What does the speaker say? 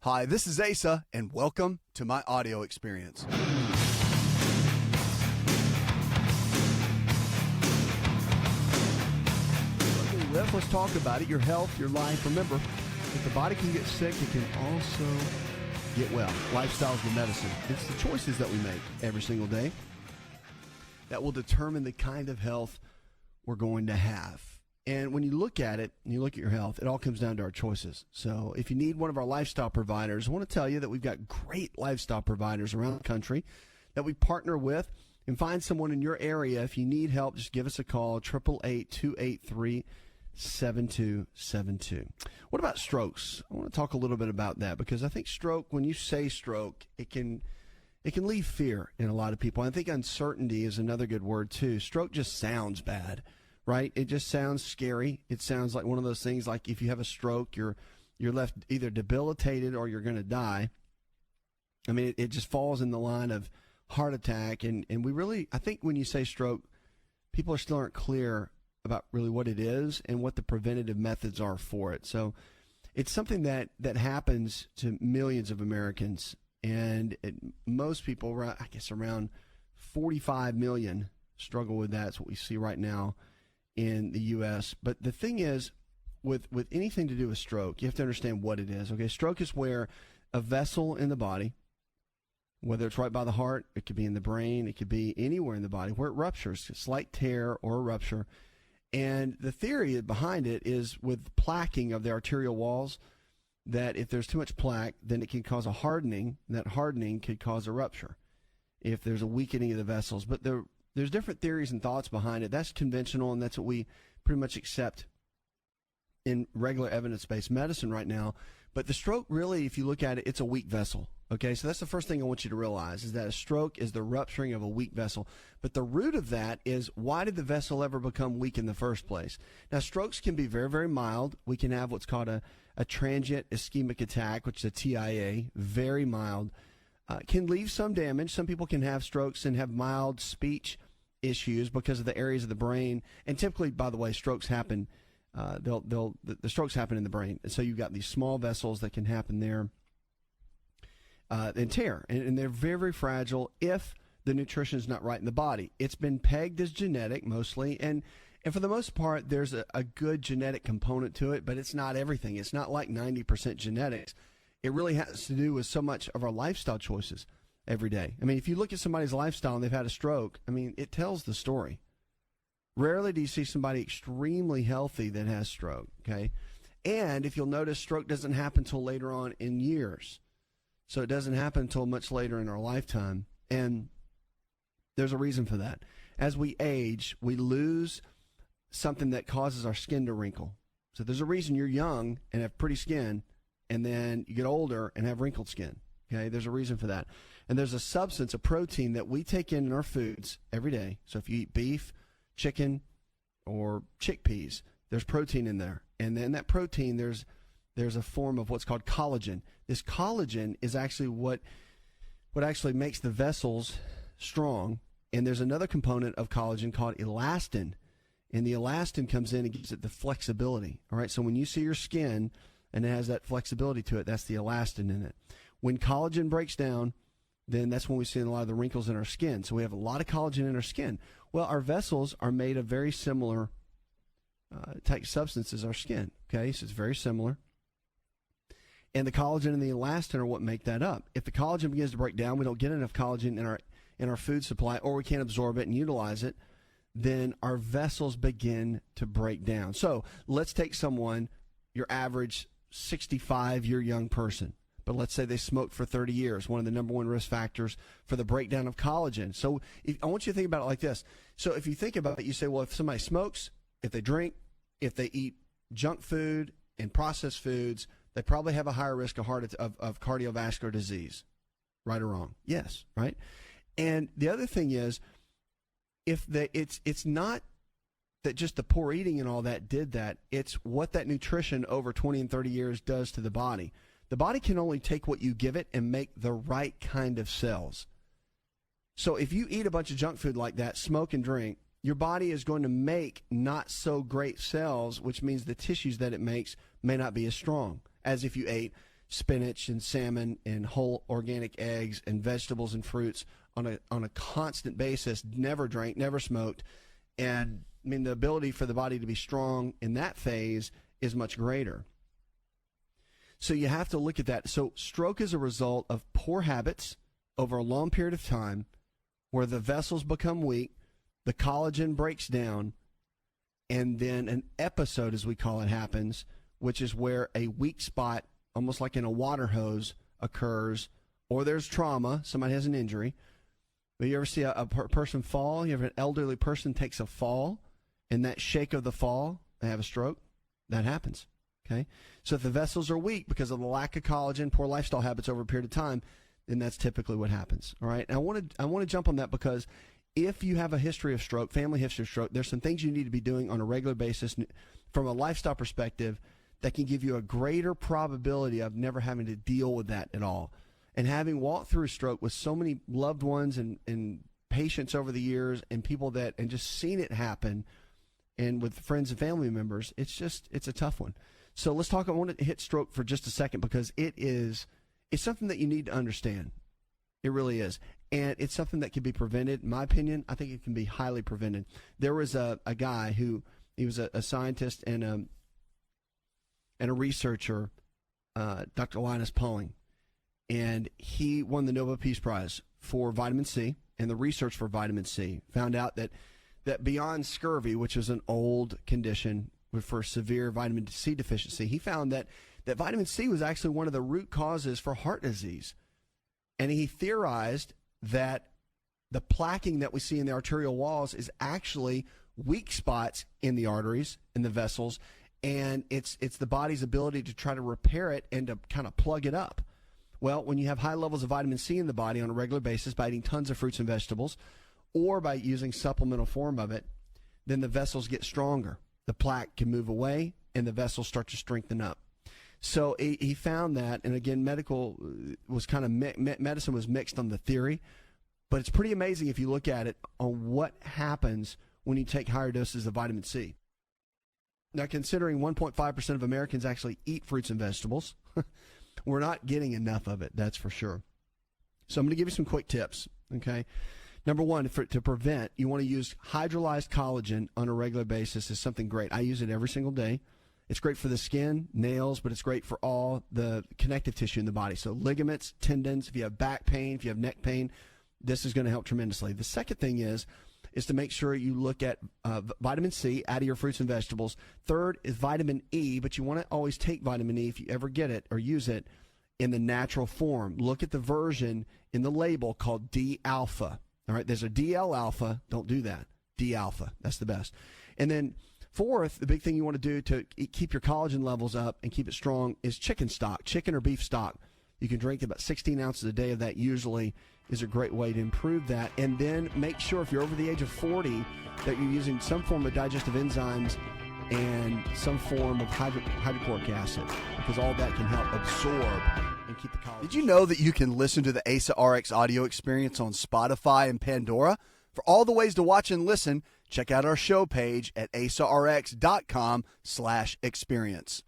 Hi, this is Asa, and welcome to my audio experience. Let's talk about it. Your health, your life. Remember, if the body can get sick, it can also get well. Lifestyle is the medicine. It's the choices that we make every single day that will determine the kind of health we're going to have. And when you look at it, and you look at your health, it all comes down to our choices. So if you need one of our lifestyle providers, I want to tell you that we've got great lifestyle providers around the country that we partner with. And find someone in your area. If you need help, just give us a call, 888-283-7272. What about strokes? I want to talk a little bit about that because I think stroke, when you say stroke, it can leave fear in a lot of people. I think uncertainty is another good word too. Stroke just sounds bad, right? It just sounds scary. It sounds like one of those things like if you have a stroke, you're left either debilitated or you're going to die. I mean, it just falls in the line of heart attack. And we really, I think when you say stroke, people still aren't clear about really what it is and what the preventative methods are for it. So it's something that happens to millions of Americans. And most people, I guess around 45 million struggle with that. That's what we see right now in the U.S. But the thing is, with anything to do with stroke, you have to understand what it is. Okay, stroke is where a vessel in the body, whether it's right by the heart, it could be in the brain, it could be anywhere in the body, where it ruptures, a slight tear or a rupture. And the theory behind it is with plaquing of the arterial walls, that if there's too much plaque, then it can cause a hardening, and that hardening could cause a rupture if there's a weakening of the vessels. But there's different theories and thoughts behind it. That's conventional, and that's what we pretty much accept in regular evidence-based medicine right now. But the stroke, really, if you look at it, it's a weak vessel. Okay, so that's the first thing I want you to realize, is that a stroke is the rupturing of a weak vessel. But the root of that is, why did the vessel ever become weak in the first place? Now, strokes can be very, very mild. We can have what's called a transient ischemic attack, which is a TIA, very mild. Can leave some damage. Some people can have strokes and have mild speech issues because of the areas of the brain. And typically, by the way, strokes happen. The strokes happen in the brain. And so you've got these small vessels that can happen there and tear. And they're very, very fragile if the nutrition is not right in the body. It's been pegged as genetic mostly. And for the most part, there's a good genetic component to it, but it's not everything. It's not like 90% genetics. It really has to do with so much of our lifestyle choices every day. I mean, if you look at somebody's lifestyle and they've had a stroke, I mean, it tells the story. Rarely do you see somebody extremely healthy that has stroke, okay? And if you'll notice, stroke doesn't happen until later on in years. So it doesn't happen until much later in our lifetime. And there's a reason for that. As we age, we lose something that causes our skin to wrinkle. So there's a reason you're young and have pretty skin, and then you get older and have wrinkled skin. Okay, there's a reason for that. And there's a substance, a protein that we take in our foods every day. So if you eat beef, chicken, or chickpeas, there's protein in there. And then that protein, there's a form of what's called collagen. This collagen is actually what actually makes the vessels strong. And there's another component of collagen called elastin. And the elastin comes in and gives it the flexibility. All right, so when you see your skin and it has that flexibility to it, that's the elastin in it. When collagen breaks down, then that's when we see a lot of the wrinkles in our skin. So we have a lot of collagen in our skin. Well, our vessels are made of very similar type substances as our skin. Okay, so it's very similar. And the collagen and the elastin are what make that up. If the collagen begins to break down, we don't get enough collagen in our food supply, or we can't absorb it and utilize it, then our vessels begin to break down. So let's take someone, your average 65-year young person, but let's say they smoked for 30 years, one of the number one risk factors for the breakdown of collagen. So I want you to think about it like this. So if you think about it, you say, well, if somebody smokes, if they drink, if they eat junk food and processed foods, they probably have a higher risk of cardiovascular disease. Right or wrong? Yes, right? And the other thing is, it's not that just the poor eating and all that did that. It's what that nutrition over 20 and 30 years does to the body. The body can only take what you give it and make the right kind of cells. So if you eat a bunch of junk food like that, smoke and drink, your body is going to make not so great cells, which means the tissues that it makes may not be as strong as if you ate spinach and salmon and whole organic eggs and vegetables and fruits on a constant basis, never drank, never smoked. And I mean, the ability for the body to be strong in that phase is much greater. So you have to look at that. So stroke is a result of poor habits over a long period of time where the vessels become weak, the collagen breaks down, and then an episode, as we call it, happens, which is where a weak spot, almost like in a water hose, occurs, or there's trauma, somebody has an injury. But you ever see a person fall? You ever an elderly person takes a fall, and that shake of the fall, they have a stroke? That happens, okay? So if the vessels are weak because of the lack of collagen, poor lifestyle habits over a period of time, then that's typically what happens, all right? And I want to jump on that because if you have a history of stroke, family history of stroke, there's some things you need to be doing on a regular basis from a lifestyle perspective that can give you a greater probability of never having to deal with that at all. And having walked through a stroke with so many loved ones and patients over the years and people that, and just seen it happen, and with friends and family members, it's a tough one. So let's talk, I want to hit stroke for just a second because it's something that you need to understand. It really is. And it's something that can be prevented. In my opinion, I think it can be highly prevented. There was a guy who, he was a scientist and a researcher, Dr. Linus Pauling, and he won the Nobel Peace Prize for vitamin C and the research for vitamin C. Found out that beyond scurvy, which is an old condition for severe vitamin C deficiency, he found that vitamin C was actually one of the root causes for heart disease. And he theorized that the plaquing that we see in the arterial walls is actually weak spots in the arteries, in the vessels, and it's the body's ability to try to repair it and to kind of plug it up. Well, when you have high levels of vitamin C in the body on a regular basis by eating tons of fruits and vegetables or by using supplemental form of it, then the vessels get stronger. The plaque can move away and the vessels start to strengthen up. So he found that, and again, medicine was mixed on the theory, but it's pretty amazing if you look at it on what happens when you take higher doses of vitamin C. Now, considering 1.5% of Americans actually eat fruits and vegetables, we're not getting enough of it, that's for sure. So I'm going to give you some quick tips, okay? Number one, to prevent, you want to use hydrolyzed collagen on a regular basis is something great. I use it every single day. It's great for the skin, nails, but it's great for all the connective tissue in the body. So ligaments, tendons, if you have back pain, if you have neck pain, this is going to help tremendously. The second thing is to make sure you look at vitamin C out of your fruits and vegetables. Third is vitamin E, but you want to always take vitamin E if you ever get it or use it in the natural form. Look at the version in the label called D-alpha. All right, there's a DL-alpha. Don't do that. D-alpha. That's the best. And then fourth, the big thing you want to do to keep your collagen levels up and keep it strong is chicken stock, chicken or beef stock. You can drink about 16 ounces a day of that usually is a great way to improve that. And then make sure if you're over the age of 40 that you're using some form of digestive enzymes and some form of hydrochloric acid, because all that can help absorb and keep the collagen. Did you know that you can listen to the ASA RX audio experience on Spotify and Pandora? For all the ways to watch and listen, check out our show page at asarx.com/experience.